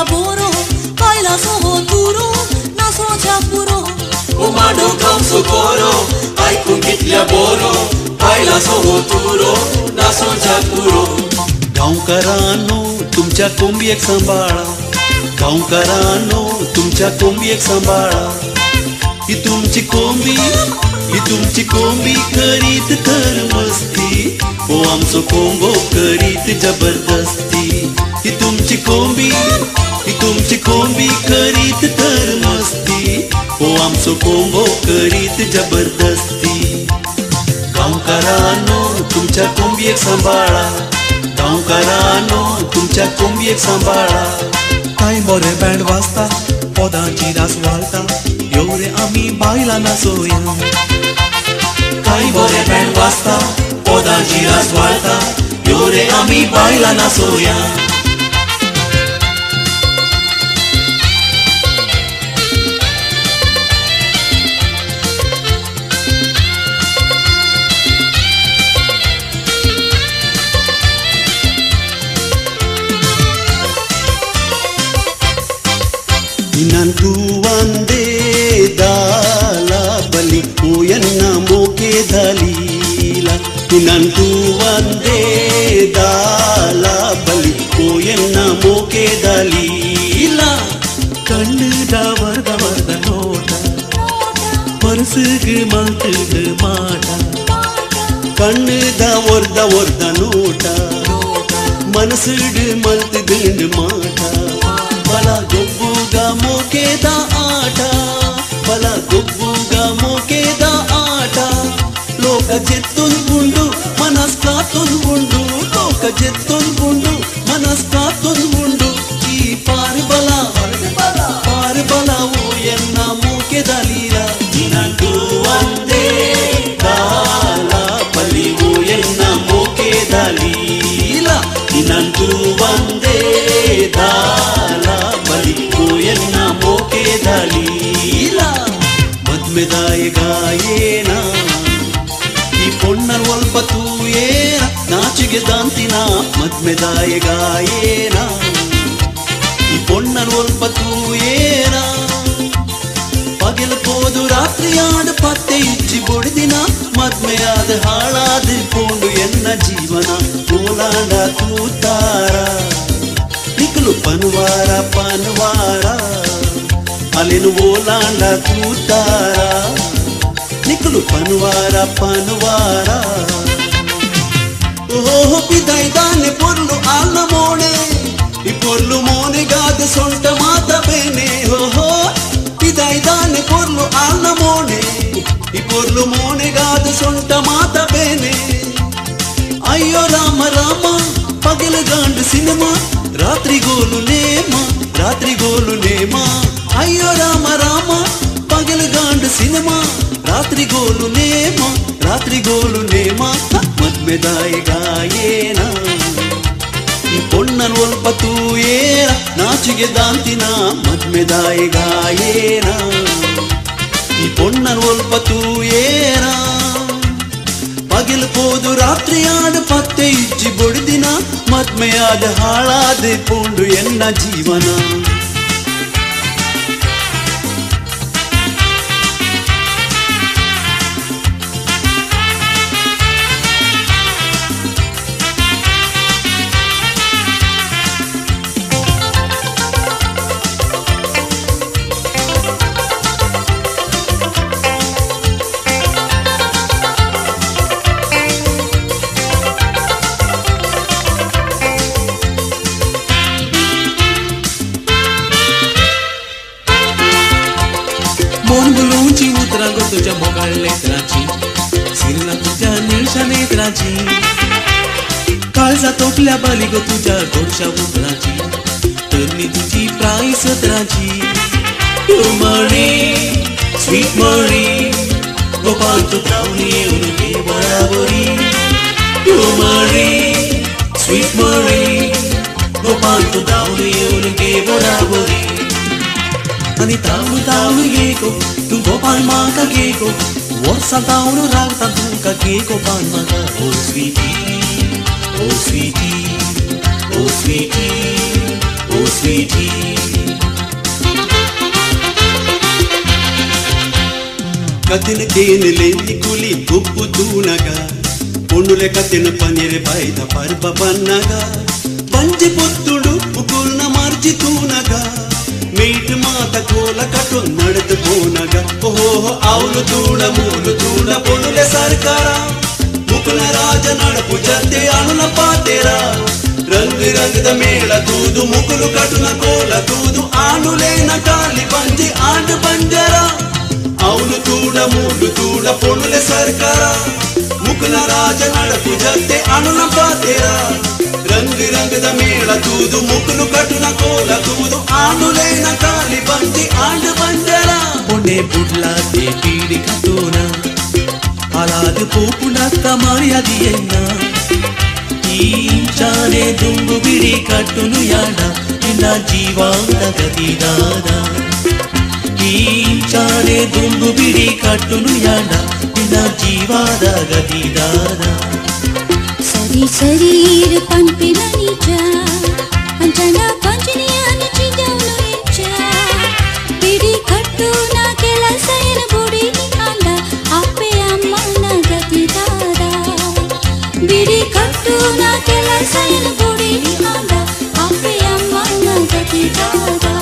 boro, baila sohoturo, naso chapuro. Umado kam sokoro, ai com kitlia boro, baila sohoturo, naso chapuro. गावकरांनो तुमच्या कोंबयेक सांभाळा, गावकरांनो तुमच्या कोंबयेक सांभाळा. ही तुमची कोंबी करीत तर मस्ती, ओ आमचो कोंबो करीत जबरदस्ती. ही तुमची कोंबी करीत तर मस्ती, ओ आमचो कोंबो करीत जबरदस्ती. गावकरांनो तुमच्या कोंबयेक सांभाळा, गावकरांनो तुमच्या कोंबयेक सांभाळा. काय बरे बँड वाजता, पदांची रास वाळटा, एवढे आम्ही बायला नाचोया. काय बरे बँड वाजता, पदांची रास वाळटा, एवढे आम्ही बायला नाचोया. Inantu wande dala bali oyanna moke dalila. Inantu wande dala bali oyanna moke dalila. ಕಣ್ಣುದ ವರ್ದ ನೋಟ, ಪರ್ಸಿಗೆ ಮಾತುದ ಮಾಟ. ಕಣ್ಣುದ ವರ್ದ ನೋಟ, ಮನಸ್ಸುಡು ಮಲ್ತುದುಂಡು ಮಾಟ. ಬಲ ಗೊಬ್ಬುಗ ಮೋಕೆದ ಆಟ, ಬಲ ಗೊಬ್ಬುಗ ಮೋಕೆದ ಆಟ. ಲೋಕ ಜೆತ್ತೊಂದುಂಡು ಮನಸ್ ಕಾತೊಂದುಂಡು, ಲೋಕ ಜೆತ್ತೊಂದುಂಡು ಮನಸ್ ಕಾತೊಂದುಂಡು. ಈ ಪಾರು ಬಲ ಓ ಎನ್ನ ಮೋಕೆದಲೀರ. Inantu wande dala bali oyanna moke dalila. Inantu wande dala bali oyanna moke dalila. ಮದ್ಮೆದಾಯಗಾಯೇನ ಈ ಪೊಣ್ಣರ್ ಒಲ್ಪ ತೂಯೇನ ನಾಚಿಗೆ ದಾಂತಿನ. ಮದ್ಮೆದಾಯಗಾಯೇನ ಈ ಪೊಣ್ಣರ್ ಒಲ್ಪ ತೂಯೇನ. ಪಗಲಪೋದು ರಾತ್ರಿಯಾದ ಪತ್ತೆ ಇಚ್ಚಿ ಬೊಡಿದಿನ, ಮದ್ಮೆಯಾದ ಹಾಳಾದ ಪೋಂಡು ಎನ್ನ ಜೀವನ. ಓಲಾಂಡ ತೂತಾರ ನಿಕಲು ಪನ್ವಾರ ಅಲೆನು ಓಲಾಂಡ ತೂತಾರ ನಿಕಲು ಪನ್ವಾರ. ಓಹೋ ಪಿದೈದಾನೆ ಪೊರ್ಲು ಆಲ್ನ ಮೋಣೆ, ಈ ಪೊರ್ಲು ಮೋನೆಗಾದ ಸೊಂಟ ಮಾತ ಬೇನೆ. ಓಹೋ ಪಿದೈದಾನೆ ಪೊರ್ಲು ಆಲ್ನ ಮೋಣೆ, ಈ ಪೊರ್ಲು ಮೋನೆಗಾದ ಸೊಂಟ ಮಾತ ಬೇನೆ. ಅಯ್ಯೋ ರಾಮ ರಾಮ ಪಗಲು ಗಾಂಡು ಸಿನಿಮಾ, ರಾತ್ರಿಗೋಲು ನೇಮ. ಅಯ್ಯೋ ರಾಮ ರಾಮ ಪಗಲು ಗಾಂಡು ಸಿನಿಮಾ, ರಾತ್ರಿಗೋಲು ನೇಮ. ಮದ್ಮೆದಾಯಗಾಯೇನ ಈ ಪೊಣ್ಣನ್ ಒಲ್ಪ ತೂಯೇನ ನಾಚಿಗೆ ದಾಂತಿನ. ಮದ್ಮೆದಾಯಗಾಯೇನ ಈ ಪೊಣ್ಣನ್ ಒಲ್ಪ ತೂಯೇನ. ಪಗಲಪೋದು ರಾತ್ರಿಯಾದ ಪತ್ತೆ ಇಜ್ಜಿ ಬೊಡಿದಿನ, ಮದ್ಮೆಯಾದ ಹಾಳಾದ ಪೋಂಡು ಎನ್ನ ಜೀವನ. मोनगुलूंची उतरा गो तुझ्या मोगाळ लेकराची, सिरला तुझ्या निळशा नेत्राची. काळजा तोपल्या बाली गो तुझ्या गोडशा उतराची, तरणी तुझी प्राई सतराची. You Marie, sweet Marie, Gopal तू प्रावणी येऊन घे बराबरी. You Marie, sweet Marie, Gopal तू प्रावणी येऊन घे बराबरी. आणि तावू गेको तू गोपाल माका गेको, वर्षा तावू रागता तुका गेको पान माका. ओ स्वीटी, ओ स्वीटी, ओ स्वीटी, ओ sweetie. Katin tene lendi kuli kuppu tunaga Pondule katin panire baida parba bannaga Banji puttudu ukulna marji tunaga Meet mata kola katu nadad ponaga Oh avulu tuda mulu tuda pondule sarkara Mukula raja nadapu jate anuna patera Rang rang da mela tudu mukulu katuna kola tudu anule na kali banji and banjara Avulu tuda mulu tuda pondule sarkara Mukula raja nadapu jate anuna patera Rang rang da mela tudu mukulu katuna kola tudu anule na kali banji and banjara Pone budla de pidi katuna Alad popuna kamari adiyenna Inchane dungu bidi katunu yada Inna jeevada gadidada Inchane dungu bidi katunu yada Inna jeevada gadidada Sari sarir panpina nija Anjana panchini anichi jaunu incha Bidi kattu na kela sayana budi anda Appe amma na gati dada Bidi kattu na kela sayana budi anda Appe amma na gati dada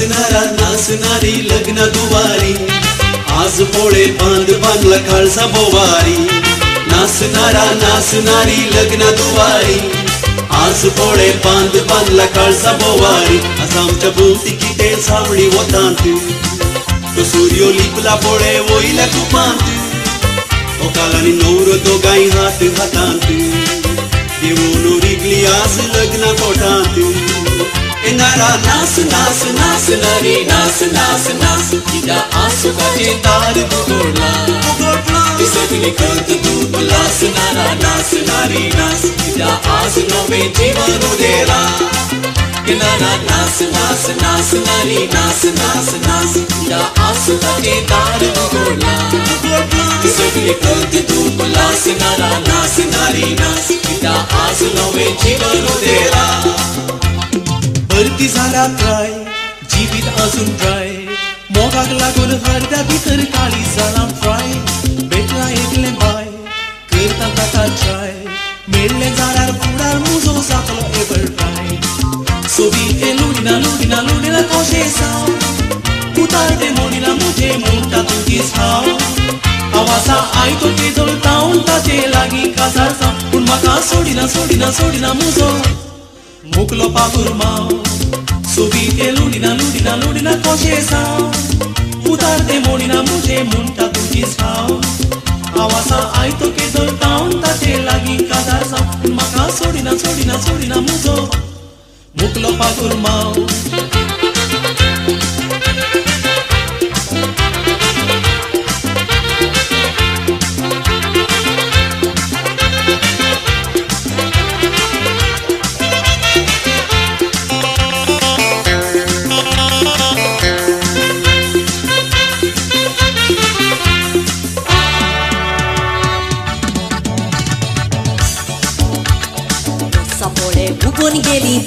नासनारी लग्न दुवारी आज पोळे बांध बांधला काळसा बोवारी नासनारी लग्न दुवारी आज पोळे बांध बांधला काळसा बोवारी आज आमच्या भोवती किते सावळी वतांत तो सूर्यो लिपला पोळे वयल्या कुपांत ओ कालानी नवरो दोगांय हात हातांत देवून रिगली आज लग्न कोटांत Nara nas nas nas nari nas nas nas Ida asu ka jindar bugorla Isagli kant tu las nara nas nari nas Ida asu no me jivanu dela Nara nas nas nas nari nas nas nas Ida asu ka jindar bugorla Isagli kant tu las nara nas nari nas Ida asu no me jivanu dela भरती झाला try जीवित अजून dry मोगाक लागून हरदा भितर काळी जाला fry भेटला एकले बाय करता ताका ट्राय मेळ्ळे जाल्यार फुडार मुजो जातलो एवर ट्राय सोबीते लुडिना लुडिना लुडिना कशें साव उतारते मोडिना मुझे म्हणटा तुजीच हांव आवाजा आयतो केजोळ तावन ताचे लागीं काजार जावं पूण म्हाका सोडिना सोडिना सोडिना मुजो मुकलो पागुर माव सोबीते लुडिना लुडिना लुडिना कशें साव उतारते मोडिना मुझे म्हणटा तुजीच हांव आवाजा आयतो केजोळ तावन ताचे लागीं काजार जावं पूण म्हाका सोडिना सोडिना सोडिना मुजो मुकलो पागुर माव उगून गेली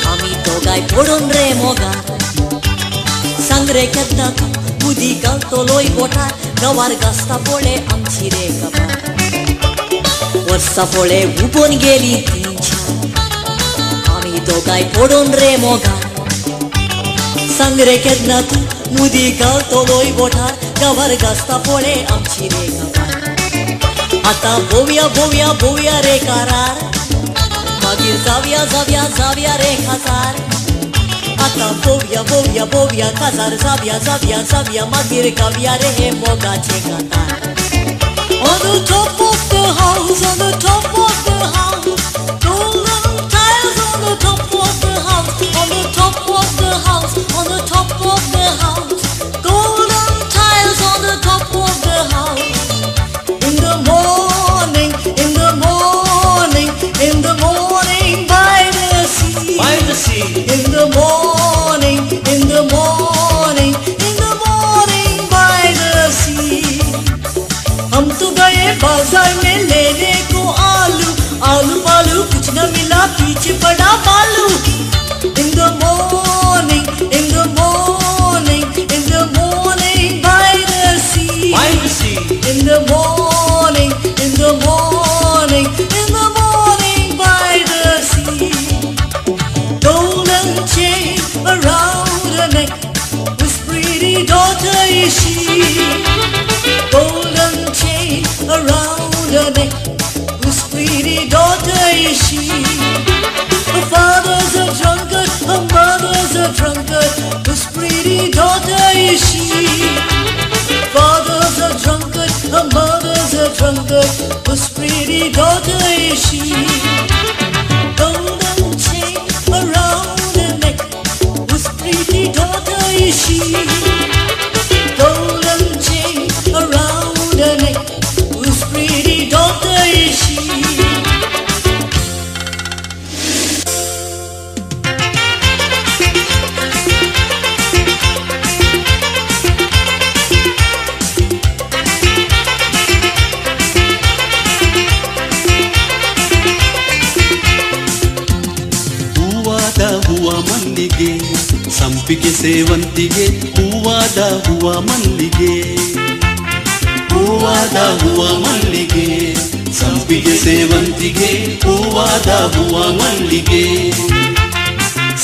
आमी दोगाय पडून रे मोगार सांग रे केन्ना तूं उदीक घालतलोय बोटार गवार घासता पोळे आमची रे कपार वर्सां पोळे उगून गेली आमी दोगाय पडून रे मोगार सांग रे केन्ना तूं उदीक घालतलोय बोटार गवार घासता पोळे आमची रे कपार आतां बोवया बोवया बोवया रे कारार मागीर जावया जावया जावया रे खाजार आतां बोवया बोवया बोवया काजार जावया जावया जावया मागीर गावया रे हे मोगाचे कातार On the top of the house, on the top of the house, golden tiles on the top of the house, on the top of the house, on the top of the house, golden tiles on the top of the house. In the morning, in the pretty daughter is she. Her father's a drunkard, her mother's a drunkard, whose pretty daughter is she. Father's a drunkard, her mother's a drunkard, whose pretty daughter is she. Golden chain around her neck, whose pretty daughter is she. Golden chain around her neck, whose pretty daughter is she. ಹೂವ ಮಲ್ಲಿಗೆ ಸಂಪಿಗೆ ಸೇವಂತಿಗೆ ಹೂವಾದ ಹೂವ ಮಲ್ಲಿಗೆ ಹೂವಾದ ಹೂವ ಮಲ್ಲಿಗೆ ಸಂಪಿಗೆ ಸೇವಂತಿಗೆ ಹೂವಾದ ಹೂವ ಮಲ್ಲಿಗೆ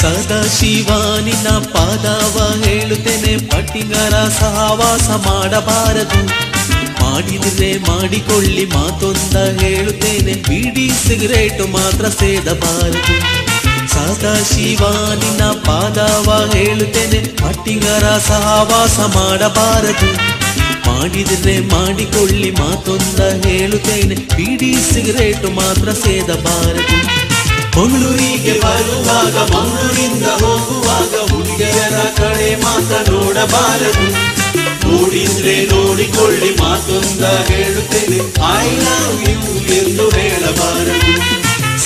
ಸದಾ ಶಿವಾನಿನ ಪಾದವ ಹೇಳುತ್ತೇನೆ ಪಟ್ಟಿಂಗರ ಸಹವಾಸ ಮಾಡಬಾರದು ಮಾಡಿದ್ರೆ ಮಾಡಿಕೊಳ್ಳಿ ಮಾತೊಂದ ಹೇಳುತ್ತೇನೆ ಬೀಡಿ ಸಿಗರೇಟು ಮಾತ್ರ ಸೇದಬಾರದು ಸದಾ ಶಿವಾನಿನ ಪಾದವ ಹೇಳುತ್ತೇನೆ ಪಟ್ಟಿಂಗರ ಸಹವಾಸ ಮಾಡಬಾರದು ಮಾಡಿದ್ರೆ ಮಾಡಿಕೊಳ್ಳಿ ಮಾತೊಂದ ಹೇಳುತ್ತೇನೆ ಬೀಡಿ ಸಿಗರೇಟು ಮಾತ್ರ ಸೇದಬಾರದು ಮಂಗಳೂರಿಗೆ ಬರುವಾಗ ಮಂಗಳೂರಿಂದ ಹೋಗುವಾಗ ಹುಡುಗಿಯರ ಕಡೆ ಮಾತ್ರ ನೋಡಬಾರದು ನೋಡಿದ್ರೆ ನೋಡಿಕೊಳ್ಳಿ ಮಾತೊಂದ ಹೇಳುತ್ತೇನೆ ಐ ಲವ್ ಯು ಎಂದು ಹೇಳಬಾರದು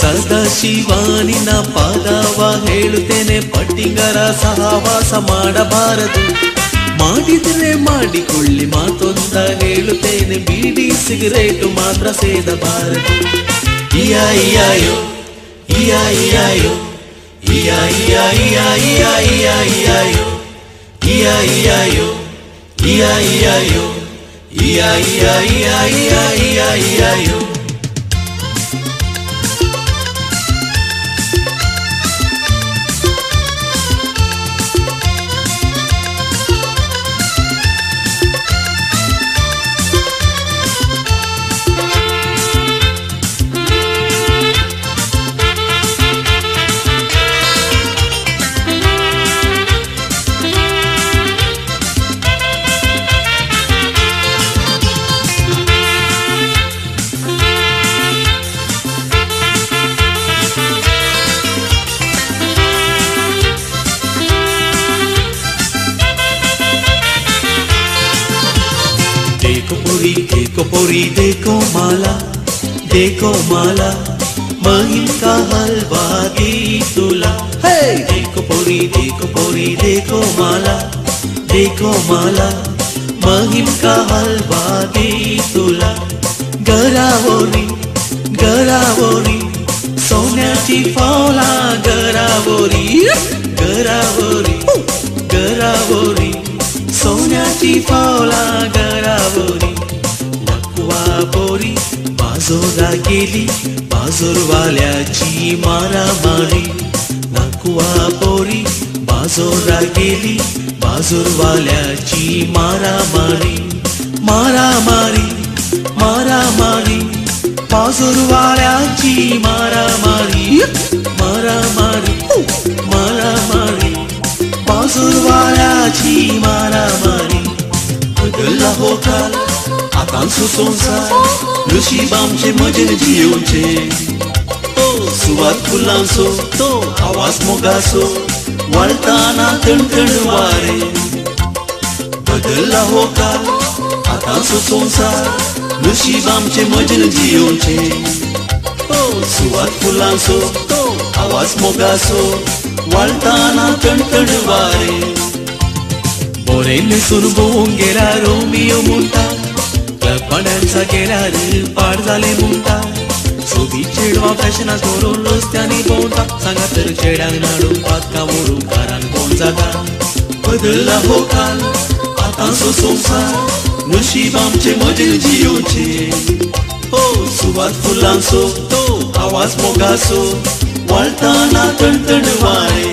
ಸದಾ ಶಿವಾನಿನ ಪಾದವ ಹೇಳುತ್ತೇನೆ ಪಟ್ಟಿಂಗರ ಸಹವಾಸ ಮಾಡಬಾರದು ಮಾಡಿದ್ರೆ ಮಾಡಿಕೊಳ್ಳಿ ಮಾತೊಂದ ಹೇಳುತ್ತೇನೆ ಬೀಡಿ ಸಿಗರೇಟು ಮಾತ್ರ ಸೇದಬಾರದು ಇಯಾ ಇಯಾಯೋ ಇಯಾ ಇಯಾಯೋ ಇಯಾ ಇಯಾ ಇಯಾ ಇಯಾ ಇಯಾ ಇಯಾಯೋ ಇಯಾ ಇಯಾಯೋ ಇಯಾ ಇಯಾಯೋ ಇಯಾ ಇಯಾ ಇಯಾ ಇಯಾ ಇಯಾ ಇಯಾಯೋ देखो माला महिम का हलवा दी तुला देखो पोरी देखो माला महिम का हलवा दी तुला गरावोरी सोन्याची फौला गरावोरी सोन्याची फौला गरावोरी पोरी बाजोरा गेली बाजोरवाल्याची मारामारी वाकुवा पोरी बाजोरा गेली बाजोरवाल्याची मारामारी बाजोरवाल्याची मारामारी बाजोरवाल्याची मारामारी बदलला हो काल आतांचो संसार नशिबामचे मजेन जियोचे तो सुवात फुलांचो तो आवाज मोगाचो वळताना तणतण वारे बदलला हो काल आतांचो संसार नशिबामचे मजेन जियोचे तो सुवात फुलांचो तो आवाज मोगाचो वळताना तणतण वारे बोरेन सुरबोवून गेला रोमियो म्हणटा पाड्यांचा गेल्यार पाड जाले म्हणटा सोबी चेडवा फॅशना करून रस्त्यांनी भोंवता सांगा तर चेड्यांक नाडून पातकां व्हरून कारान कोण जाता बदलला हो काल आतांचो संसार नशीब आमचे मजेन जियोचे हो सुवात फुलांचो तो आवाज मोगाचो वळताना तणतण वारे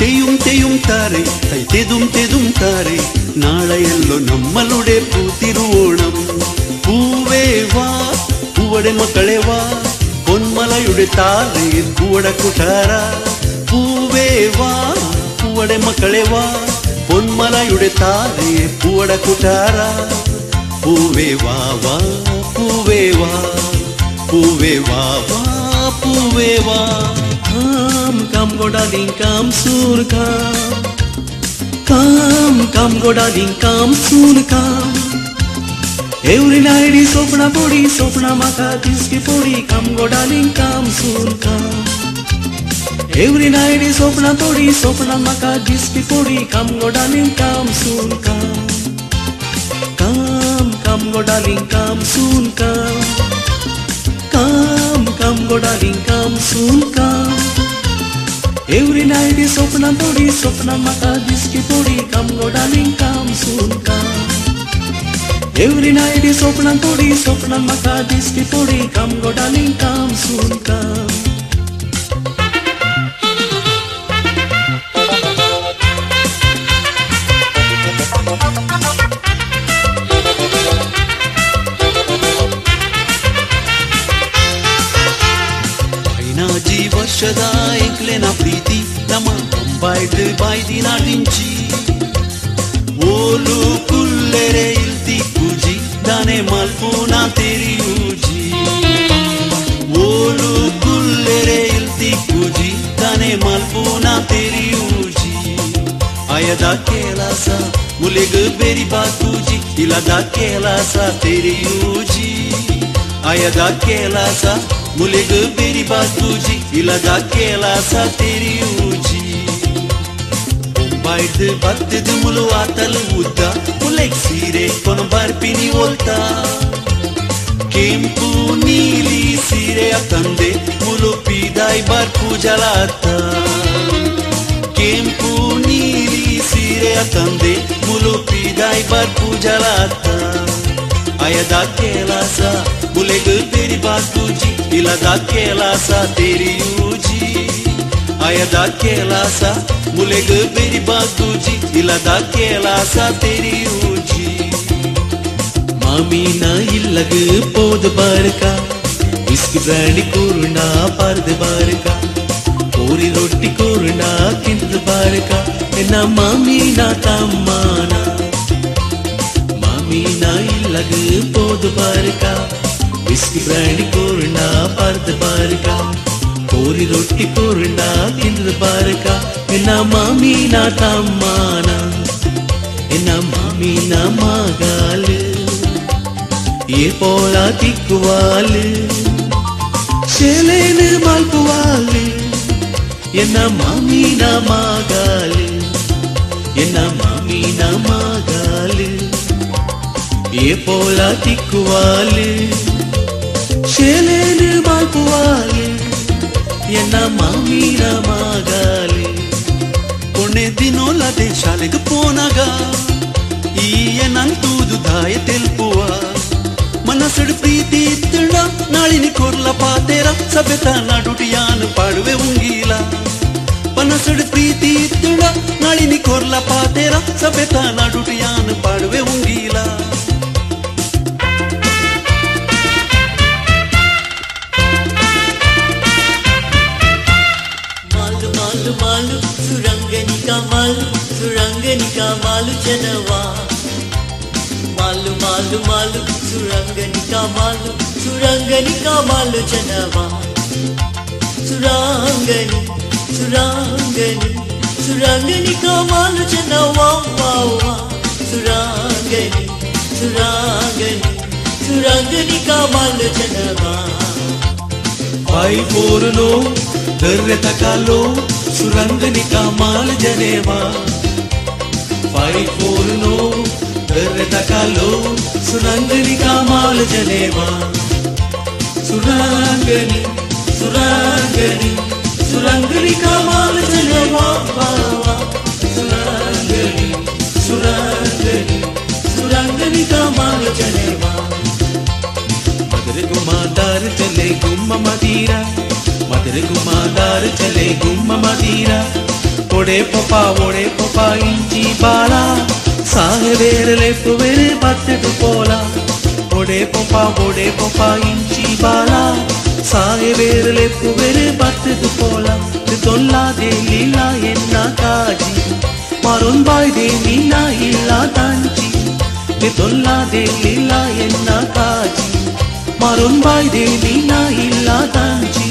തെയ്യുംತಾರೆ തെതുംತಾರೆ നാളെയല്ലോ നമ്മളുടെ പൂത്തിരുവോണം പൂവേ വാ പൂവടെ മക്കളെ വാ പൊന്മലയുടെ താരേ പൂവട കുട്ടാര പൂവേ വാ പൂവടെ മക്കളെ വാ പൊന്മലയുടെ താരേ പൂവട കുട്ടാര പൂവേ വാ വാ പൂവേ വാ പൂവേ വാ വാ പൂവേ വാ Come go darling, come soon come. Come go darling, come soon come. Every night is sopna maka diski podi. Come go darling, come soon come. Every night is sopna maka diski podi. Come go darling, come soon come. Come go darling, come soon come. Come go darling, come soon come. Every night is sopna maka diski podi. Come go darling, come soon come. Every night is sopna maka diski podi. Come go darling, come soon come. ವರ್ಷದ ಎಂಕ್ಲೆನ ಪ್ರೀತಿ ನಮ್ಮ ಬೊಂಬಾಯ್ಡ್ ಬಾಯ್ದಿ ನಾಟಿಂಚಿ ಓಲು ಕುಲ್ಲೆರೆ ಇಲ್ತಿ ಕೂಜಿ ದಾನೆ ಮಲ್ಪೂನ ತೆರಿಯೂಜಿ ಓಲು ಕುಲ್ಲೆರೆ ಇಲ್ತಿ ಕೂಜಿ ದಾನೆ ಮಲ್ಪೂನ ತೆರಿಯೂಜಿ ಆಯದ ಕೆಲಸ ಮುಲೆಗ ಬೇರಿ ಬಾತೂಜಿ ಇಲ್ಲದ ಕೆಲಸ ತೆರಿಯೂಜಿ ಆಯದ ಕೆಲಸ ಮುಲೆಗ ಬೇರಿ ಬಾತೂಜಿ ಇಲ್ಲದ ಕೆಲಸ ತೆರಿಯೂಜಿ ಬೊಂಬಾಯ್ಡ್ ಬತ್ತದ ಮುಲು ಆತಲು ಉದ್ದ ಮುಲೆಗ್ ಸೀರೆ ಕೊನ ಬರ್ಪಿನಿ ಓಲ್ತಾ ಕೆಂಪು ನೀಲಿ ಸೀರೆಯ ತಂದೆ ಮುಲು ಪಿದಾಯ್ ಬಾರ್ ಪೂಜಲಾತ ಕೆಂಪು ನೀಲಿ ಸೀರೆಯ ತಂದೆ ಮುಲು ಪಿದಾಯ್ ಬಾರ್ ಪೂಜಲಾತ ಆಯದ ಕೆಲಸ ಮುಲೆಗ ಬೇರಿ ಬಾತೂಜಿ ಇಲ್ಲದ ಕೆಲಸ ತೆರಿಯೂಜಿ ಆಯದ ಕೆಲಸ ಮುಲೆಗ ಬೇರಿ ಬಾತೂಜಿ ಇಲ್ಲದ ಕೆಲಸ ತೆರಿಯೂಜಿ ಮಾಮೀನ ಇಲ್ಲಗ ಪೋದ ಬಾರಕ ವಿಸ್ಕಿ ಬ್ರಾಂಡಿ ಕೂರುಂಡ ಪಾರ್ದ ಬಾರಕ ಕೋರಿ ರೊಟ್ಟಿ ಕೂರುಂಡ ತಿಂದ ಬಾರಕ ಎನ್ನ ಮಾಮೀನ ತಮ್ಮನ ಮಾಮೀನ ಇಲ್ಲಗ ಪೋದ ಬಾರಕ ವಿಸ್ಕಿ ಬ್ರಾಂಡಿ ಕೂರುಂಡ ಪಾರ್ದ ಬಾರಕ ಕೋರಿ ರೊಟ್ಟಿ ಕೂರುಂಡ ತಿಂದ ಬಾರಕ ಎನ್ನ ಮಾಮೀನ ತಮ್ಮನ ಎನ್ನ ಮಾಮೀನ ಮಗಾಲು ये पोला तिक्कुवाल शेलेन माल्पुवाल एन्ना मामीना मागाल एन्ना मामीना मागाल ये पोला तिक्कुवाल शेलेन माल्पुवाल एन्ना मामीना मागाल ಕೊನೆ ದಿನೋಲದೆ ಶಾಲೆಗೆ ಪೋನಾಗ ಈಯ ನಂತೂದು ದಾಯ ತೆಲ್ಪುವ ಮನಸಡು ಪ್ರೀತಿ ಇತ್ತಳ ನಾಳಿನಿ ಕೊರ್ಲ ಪಾತೆರ ಸಭೆತ ನಡುಟಿಯಾನು ಪಾಡುವೆ ಉಂಗೀಲ ಮನಸಡು ಪ್ರೀತಿ ಇತ್ತಳ ನಾಳಿನಿ ಕೊರ್ಲ ಪಾತೆರ ಸಭೆತ ನಡುಟಿಯಾನು ಪಾಡುವೆ ಉಂಗೀಲ ಮಾಲು ಮಾಲು ಮಾಲು ಸುರಂಗನಿಕಾ ಮಾಲು ಜನವಾ ಮಾಲು ಮಾಲು ಮಾಲು ಸುರಂಗನಿಕಾ ಮಾಲು ಜನವಾ ಸುರಂಗನಿ ಸುರಂಗನಿ ಸುರಂಗನಿಕಾ ಮಾಲು ಜನವಾ ವಾ ವಾ ಸುರಂಗನಿ ಸುರಂಗನಿ ಸುರಂಗನಿಕಾ ಮಾಲು ಜನವಾ पाई पोरलो दर्रे तकालो सुरंगनिका माल जनेवा पाई पोरलो दर्रे तकालो सुरंगनिका माल जनेवा सुरंगनी सुरंगनी सुरंगनिका माल जनेवा बावा सुरंगनी सुरंगनी सुरंगनिका माल जनेवा मदर गुमादार चले गुम्मा मदीरा मदर गुमादार चले गुम्मा मदीरा ओडे पपा इंची बाला साहेबेर लेपुवेर बत्तेदु पोला ओडे पपा इंची बाला साहेबेर लेपुवेर बत्तेदु पोला तोल्ला दे लीला एन्ना काजी मारून बाय दे मीना इल्ला तांची तोल्ला दे लीला एन्ना काजी मारून बाय दे मीना इल्ला तांची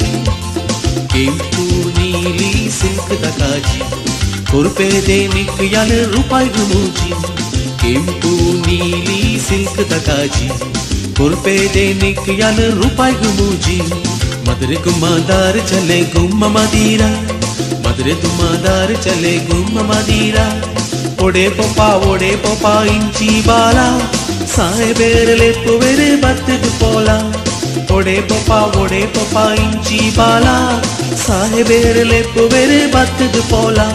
ಕೆಂಪು ನೀಲಿ ಸಿಲ್ಕ್ ದಕಾಜಿ ಕೊರ್ಪೆದೆ ನಿಕ್ಯಾಲ ರೂಪಾಯಿ ಗುಮೂಜಿ ಕೆಂಪು ನೀಲಿ ಸಿಲ್ಕ್ ದಕಾಜಿ ಕೊರ್ಪೆದೆ ನಿಕ್ಯಾಲ ರೂಪಾಯಿ ಗುಮೂಜಿ ಮದ್ರೆ ಗುಮ್ಮದಾರ್ ಚಲೆ ಗುಮ್ಮ ಮದೀರಾ ಮದ್ರೆ ತುಮ್ಮದಾರ್ ಚಲೆ ಗುಮ್ಮ ಮದೀರಾ ಓಡೆ ಪಪಾ ಇಂಚಿ ಬಾಲ ಸಾಹೇಬೇರ ಲೆಪ್ಪುವೆರೆ ಬತ್ತದು ಪೋಲ ओडे पपा इंची बाला साहेबेर लेपुवेर बत्तेदु पोला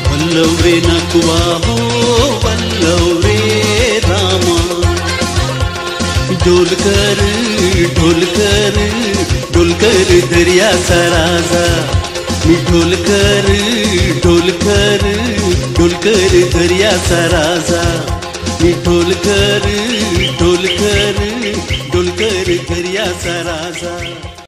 वल्लवरे नकुवा हो वल्लवरे रामा ढोलकर ढोलकर ढोलकर दरिया सराजा मी ढोलकर ढोलकर ढोलकर दरिया सराजा मी ढोलकर ढोलकर ढोलकर दरिया सराजा।